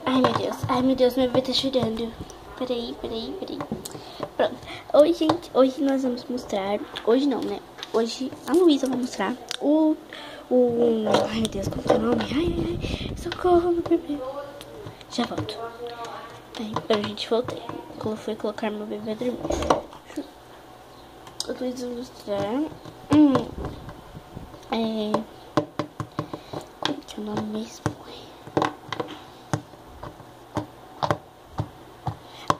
Ai meu Deus, meu bebê tá chorando. Peraí. Pronto. Oi, gente, hoje nós vamos mostrar. Hoje não, né? Hoje a Luísa vai mostrar ai meu Deus, como que é o nome? Ai, socorro, meu bebê. Já volto. Aí, gente, voltei. Fui colocar meu bebê dormir. Eu vou mostrar. Como que é o nome mesmo?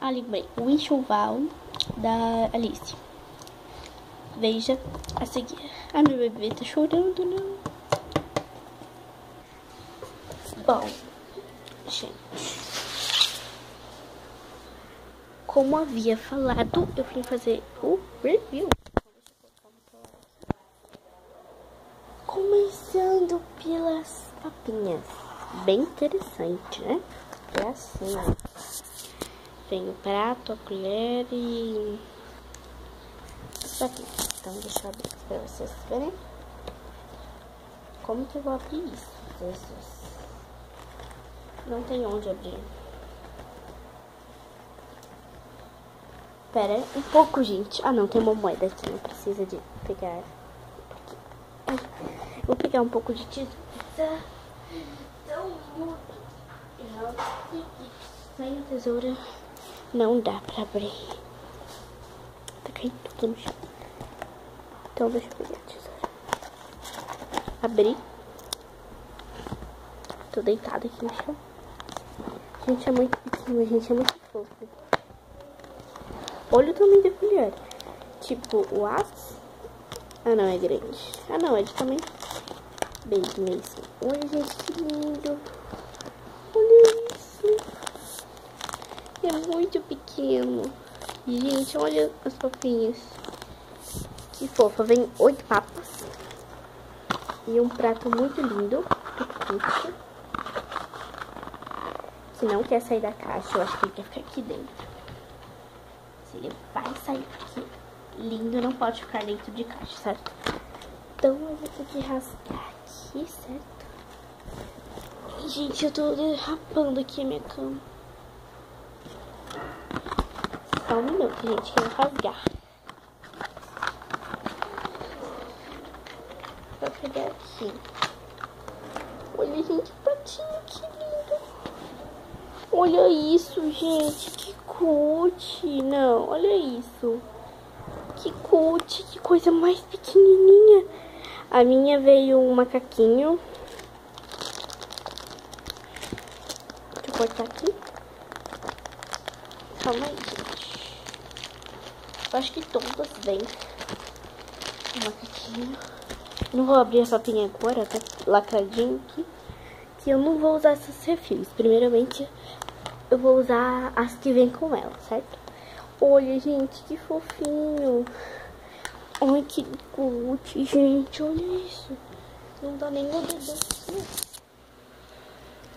Ali, bem, o enxoval da Alice. Veja a seguir. Ai, meu bebê tá chorando, não. Bom, gente, como havia falado, eu vim fazer o review. Começando pelas papinhas. Bem interessante, né? É assim, ó. Tem o prato, a colher e as papinhas. Então, deixa eu abrir pra vocês verem. Como que eu vou abrir isso? Jesus. Não tem onde abrir. Pera um pouco, gente. Ah, não, tem uma moeda aqui. Não precisa de pegar. Vou pegar um pouco de tinta. Sem a tesoura não dá pra abrir. Tá caindo tudo no chão. Então deixa eu pegar a tesoura. Abri. Tô deitada aqui no chão. Gente, é muito pequeno, gente. É muito fofo. Olha o tamanho da colher. Tipo, o aço. Ah, não, é grande. Ah, não, é de tamanho bem mesmo. Olha, gente, que lindo. Olha isso. É muito pequeno. Gente, olha as papinhas. Que fofa. Vem 8 papas. E um prato muito lindo. Tutti. Se não quer sair da caixa, eu acho que ele quer ficar aqui dentro. Se ele vai sair aqui lindo, não pode ficar dentro de caixa, certo? Então eu vou ter que rasgar aqui, certo? Ai, gente, eu tô derrapando aqui a minha cama. Só um minuto, gente, que eu vou rasgar. Vou pegar aqui. Olha, gente, patinho, que lindo. Olha isso, gente, que cute. Não, olha isso. Que cute, que coisa mais pequenininha. A minha veio um macaquinho. Deixa eu cortar aqui. Calma aí, gente. Eu acho que todas vêm um macaquinho. Não vou abrir a papinha agora, tá lacradinho aqui. Que eu não vou usar esses refis. Primeiramente, eu vou usar as que vêm com ela, certo? Olha, gente, que fofinho. Ai, que cute, gente. Olha isso. Não dá nem o dedo assim.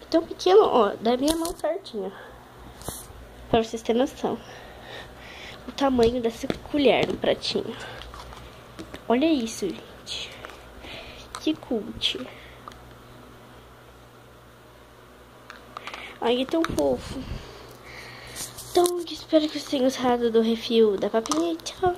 Tão pequeno, ó. Da minha mão certinho. Pra vocês terem noção. O tamanho dessa colher no pratinho. Olha isso, gente. Que cute. Ai, é tão fofo. Então, espero que vocês tenham gostado do review da papinha. Tchau.